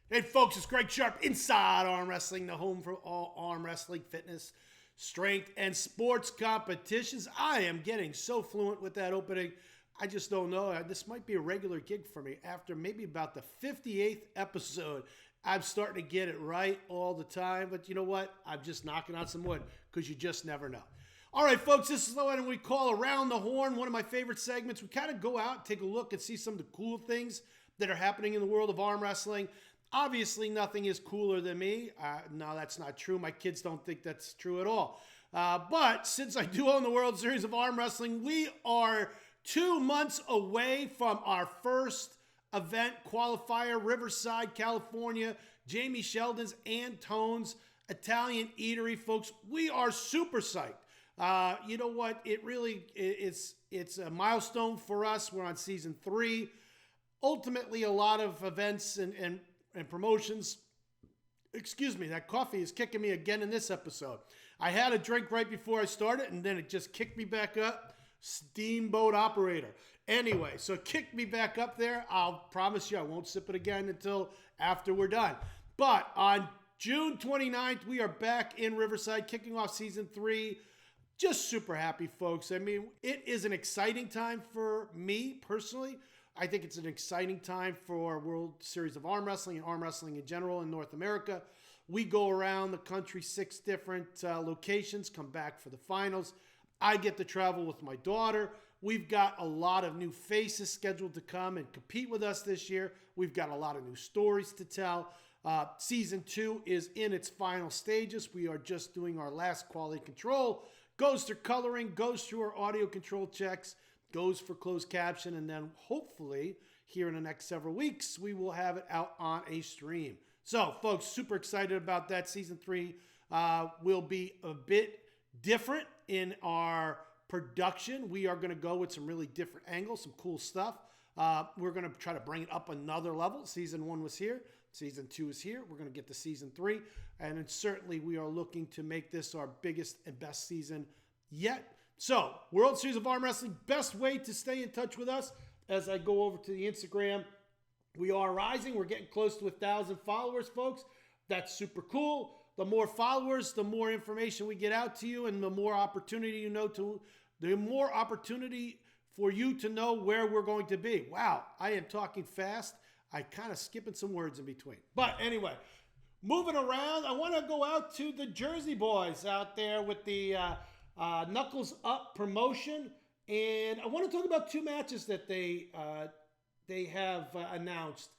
Hey folks, it's Gregg Sharp, Inside Arm Wrestling, the home for all arm wrestling, fitness, strength, and sports competitions. I am getting so fluent with that opening. I just don't know. This might be a regular gig for me. After maybe about the 58th episode, I'm starting to get it right all the time. But you know what? I'm just knocking on some wood because you just never know. All right, folks, this is what we call Around the Horn, one of my favorite segments. We kind of go out, take a look, and see some of the cool things that are happening in the world of arm wrestling. Obviously, nothing is cooler than me. No, that's not true. My kids don't think that's true at all. But since I do own the World Series of Arm Wrestling, we are 2 months away from our first event qualifier, Riverside, California, Jamie Sheldon's Antone's Italian Eatery. Folks, we are super psyched. You know what? It really it's a milestone for us. We're on season 3. Ultimately, a lot of events and promotions. Excuse me, that coffee is kicking me again in this episode. I had a drink right before I started, and then it just kicked me back up. Steamboat operator. Anyway, so it kicked me back up there. I'll promise you I won't sip it again until after we're done. But on June 29th, we are back in Riverside, kicking off season 3. Just super happy, folks. I mean, it is an exciting time for me personally. I think it's an exciting time for World Series of Arm Wrestling and arm wrestling in general in North America. We go around the country, 6 different locations, come back for the finals. I get to travel with my daughter. We've got a lot of new faces scheduled to come and compete with us this year. We've got a lot of new stories to tell. Season 2 is in its final stages. We are just doing our last quality control. Goes through coloring, goes through our audio control checks, goes for closed caption, and then hopefully here in the next several weeks, we will have it out on a stream. So, folks, super excited about that. Season 3 will be a bit different in our production. We are going to go with some really different angles, some cool stuff. We're going to try to bring it up another level. Season 1 was here. Season 2 is here. We're going to get to season 3. And then certainly we are looking to make this our biggest and best season yet. So, World Series of Arm Wrestling, best way to stay in touch with us as I go over to the Instagram. We are rising. We're getting close to 1,000 followers, folks. That's super cool. The more followers, the more information we get out to you, and the more opportunity the more opportunity for you to know where we're going to be. Wow, I am talking fast. I kind of skipping some words in between. But anyway, moving around, I want to go out to the Jersey boys out there with the Knuckles Up promotion, and I want to talk about 2 matches that they have announced,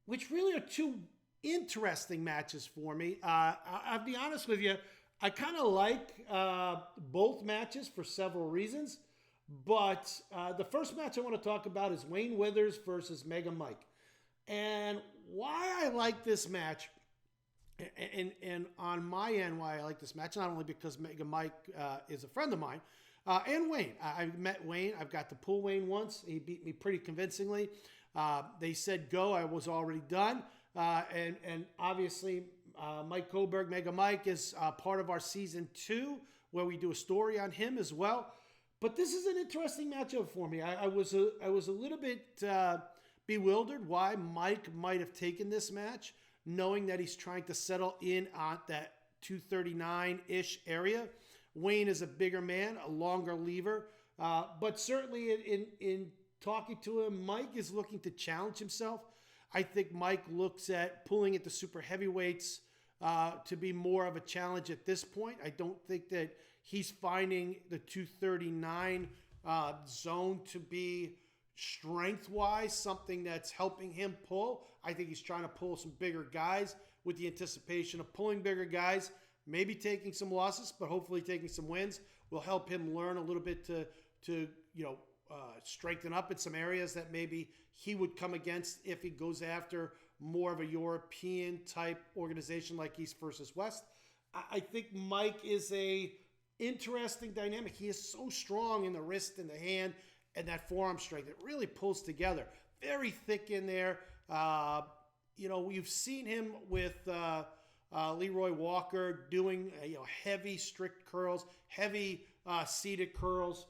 which really are 2 interesting matches for me. I'll be honest with you, I kind of like both matches for several reasons, but the first match I want to talk about is Wayne Withers versus Mega Mike, and why I like this match. And on my end, why I like this match, not only because Mega Mike is a friend of mine, and Wayne. I met Wayne. I've got to pull Wayne once. He beat me pretty convincingly. They said go. I was already done. And obviously, Mike Koberg, Mega Mike, is part of our season 2, where we do a story on him as well. But this is an interesting matchup for me. I was a little bit bewildered why Mike might have taken this match, knowing that he's trying to settle in on that 239-ish area. Wayne is a bigger man, a longer lever. But certainly in talking to him, Mike is looking to challenge himself. I think Mike looks at pulling at the super heavyweights to be more of a challenge at this point. I don't think that he's finding the 239 zone to be strength-wise something that's helping him pull. I think he's trying to pull some bigger guys with the anticipation of pulling bigger guys, maybe taking some losses, but hopefully taking some wins will help him learn a little bit to strengthen up in some areas that maybe he would come against if he goes after more of a European type organization like East versus West. I think Mike is a interesting dynamic. He is so strong in the wrist and the hand and that forearm strength. It really pulls together. Very thick in there. You've seen him with Leroy Walker doing heavy strict curls, heavy seated curls.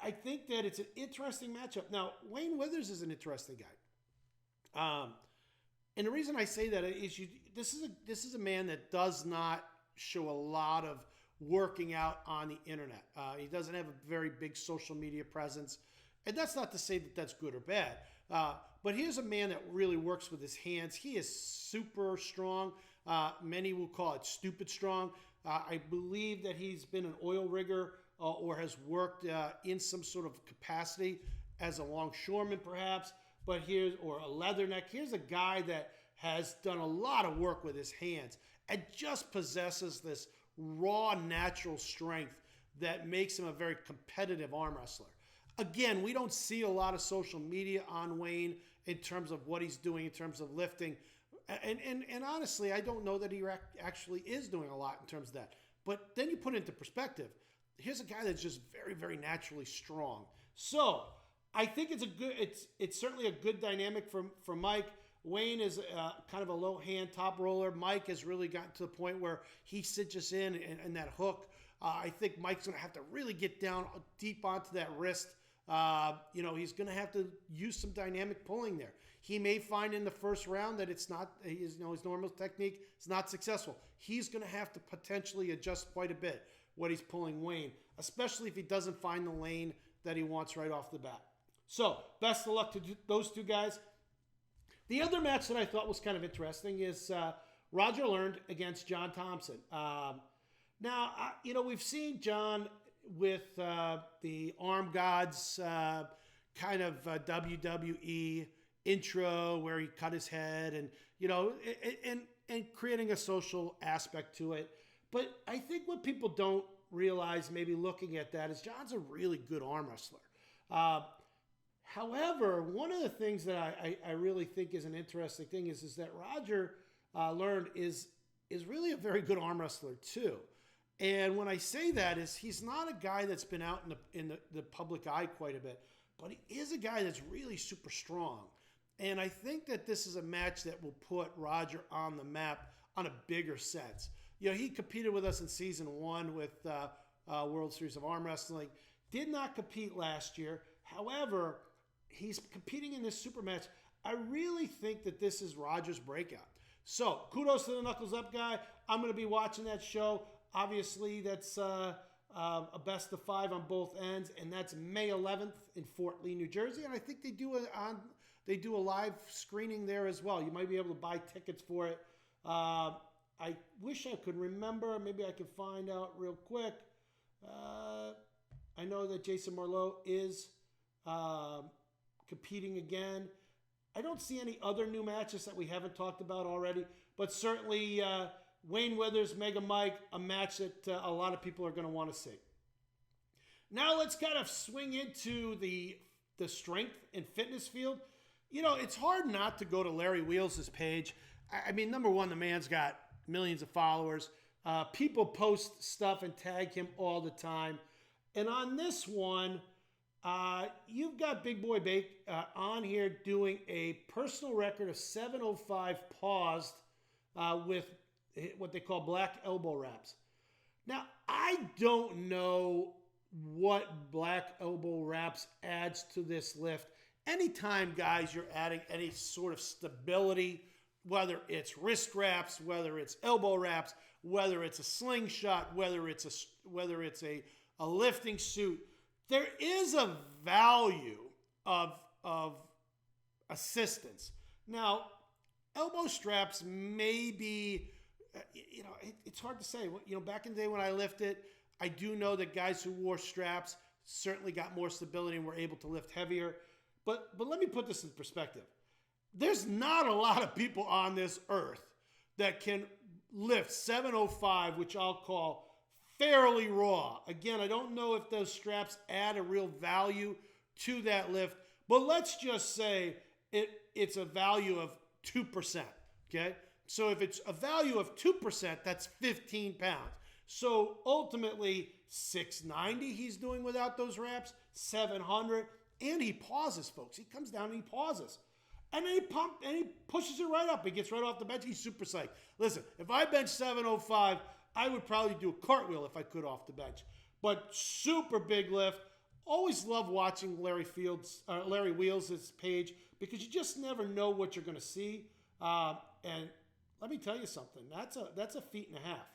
I think that it's an interesting matchup. Now, Wayne Withers is an interesting guy. And the reason I say that is this is a man that does not show a lot of working out on the internet. He doesn't have a very big social media presence. And that's not to say that that's good or bad. But here's a man that really works with his hands. He is super strong. Many will call it stupid strong. I believe that he's been an oil rigger or has worked in some sort of capacity as a longshoreman perhaps. Or a leatherneck. Here's a guy that has done a lot of work with his hands and just possesses this raw natural strength that makes him a very competitive arm wrestler. Again, we don't see a lot of social media on Wayne in terms of what he's doing in terms of lifting. And honestly, I don't know that he actually is doing a lot in terms of that. But then you put it into perspective. Here's a guy that's just very, very naturally strong. So I think it's certainly a good dynamic for Mike. Wayne is kind of a low hand top roller. Mike has really gotten to the point where he cinches in that hook. I think Mike's going to have to really get down deep onto that wrist. He's going to have to use some dynamic pulling there. He may find in the first round that it's not his normal technique is not successful. He's going to have to potentially adjust quite a bit what he's pulling Wayne, especially if he doesn't find the lane that he wants right off the bat. So, best of luck to those two guys. The other match that I thought was kind of interesting is Roger Learned against John Thompson. We've seen John with the Arm Gods kind of WWE intro where he cut his head and creating a social aspect to it. But I think what people don't realize, maybe looking at that, is John's a really good arm wrestler. However, one of the things that I really think is an interesting thing is that Roger Learned is really a very good arm wrestler too. And when I say that is he's not a guy that's been out in the public eye quite a bit, but he is a guy that's really super strong. And I think that this is a match that will put Roger on the map on a bigger sense. He competed with us in season 1 with World Series of Arm Wrestling. Did not compete last year. However, he's competing in this super match. I really think that this is Roger's breakout. So, kudos to the Knuckles Up guy. I'm going to be watching that show. Obviously, that's a best of 5 on both ends, and that's May 11th in Fort Lee, New Jersey. And I think they do a live screening there as well. You might be able to buy tickets for it. I wish I could remember. Maybe I can find out real quick. I know that Jason Morleau is competing again. I don't see any other new matches that we haven't talked about already, but certainly Wayne Withers, Mega Mike, a match that a lot of people are going to want to see. Now let's kind of swing into the strength and fitness field. It's hard not to go to Larry Wheels' page. I mean, number one, the man's got millions of followers. People post stuff and tag him all the time. And on this one, you've got Big Boy Bake on here doing a personal record of 7:05 paused with what they call black elbow wraps. Now, I don't know what black elbow wraps adds to this lift. Anytime, guys, you're adding any sort of stability, whether it's wrist wraps, whether it's elbow wraps, whether it's a slingshot, whether it's a lifting suit, there is a value of assistance. Now, elbow straps may be, it's hard to say. Back in the day when I lifted, I do know that guys who wore straps certainly got more stability and were able to lift heavier. But let me put this in perspective. There's not a lot of people on this earth that can lift 705, which I'll call fairly raw. Again, I don't know if those straps add a real value to that lift, but let's just say it's a value of 2%, okay? So if it's a value of 2%, that's 15 pounds. So ultimately, 690 he's doing without those wraps, 700, and he pauses, folks. He comes down and he pauses. And then he pushes it right up. He gets right off the bench. He's super psyched. Listen, if I bench 705, I would probably do a cartwheel if I could off the bench. But super big lift. Always love watching Larry Wheels' page because you just never know what you're going to see. And let me tell you something. That's a feat and a half.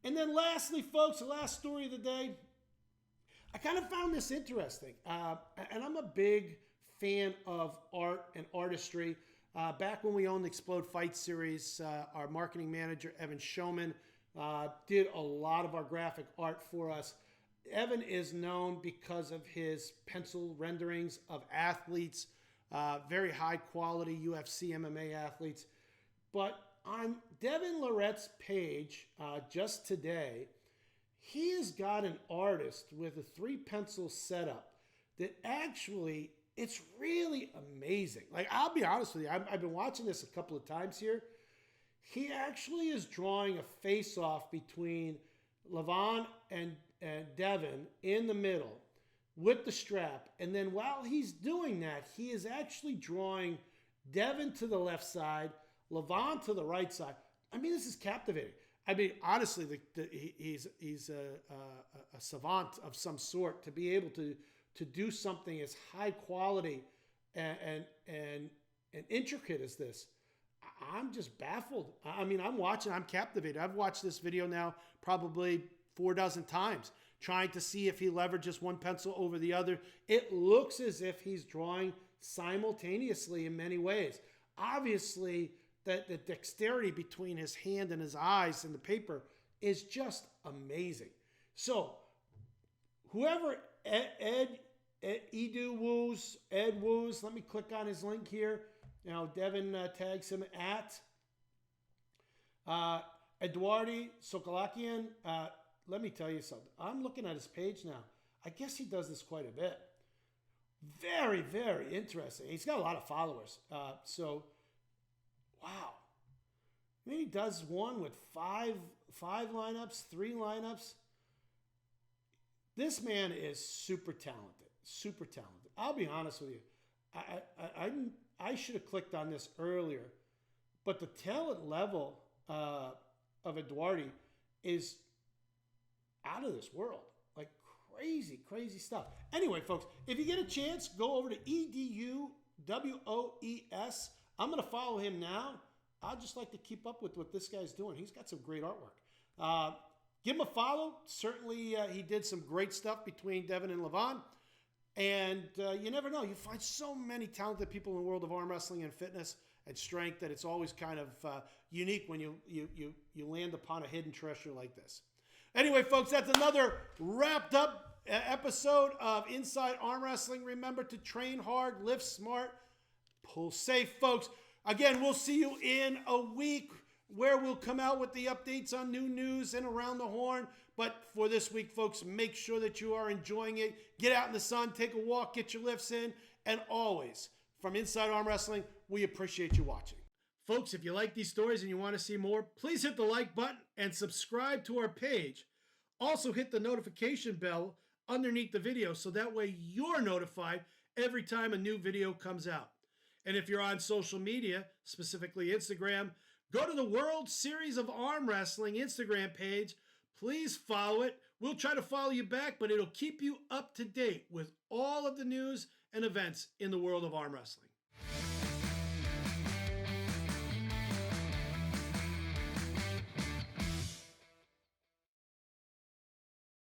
And then lastly, folks, the last story of the day. I kind of found this interesting. And I'm a big fan of art and artistry. Back when we owned the Explode Fight series, our marketing manager, Evan Showman, did a lot of our graphic art for us. Evan is known because of his pencil renderings of athletes, very high quality UFC MMA athletes. But on Devon Larratt's page just today, he has got an artist with a 3-pencil setup that actually, it's really amazing. Like, I'll be honest with you, I've been watching this a couple of times here. He actually is drawing a face-off between Levon and Devon in the middle with the strap. And then while he's doing that, he is actually drawing Devon to the left side, Levon to the right side. I mean, this is captivating. I mean, honestly, he's a savant of some sort to be able to do something as high quality and intricate as this. I'm just baffled. I mean, I'm watching, I'm captivated. I've watched this video now probably 4 dozen times, trying to see if he leverages one pencil over the other. It looks as if he's drawing simultaneously in many ways. Obviously, the dexterity between his hand and his eyes and the paper is just amazing. So, whoever Ed Woos, let me click on his link here. Now, Devon tags him at Eduardi Sokolakian. Let me tell you something. I'm looking at his page now. I guess he does this quite a bit. Very, very interesting. He's got a lot of followers. So, wow. I mean, he does one with five lineups, 3 lineups. This man is super talented. Super talented. I'll be honest with you. I should have clicked on this earlier, but the talent level of Eduardi is out of this world. Like crazy, crazy stuff. Anyway, folks, if you get a chance, go over to EDUWOES. I'm going to follow him now. I'd just like to keep up with what this guy's doing. He's got some great artwork. Give him a follow. Certainly, he did some great stuff between Devon and Levon. And you never know. You find so many talented people in the world of arm wrestling and fitness and strength that it's always kind of unique when you land upon a hidden treasure like this. Anyway, folks, that's another wrapped up episode of Inside Arm Wrestling. Remember to train hard, lift smart, pull safe, folks. Again, we'll see you in a week where we'll come out with the updates on new news and Around the Horn. But for this week, folks, make sure that you are enjoying it. Get out in the sun, take a walk, get your lifts in. And always, from Inside Arm Wrestling, we appreciate you watching. Folks, if you like these stories and you want to see more, please hit the like button and subscribe to our page. Also, hit the notification bell underneath the video so that way you're notified every time a new video comes out. And if you're on social media, specifically Instagram, go to the World Series of Arm Wrestling Instagram page. Please follow it. We'll try to follow you back, but it'll keep you up to date with all of the news and events in the world of arm wrestling.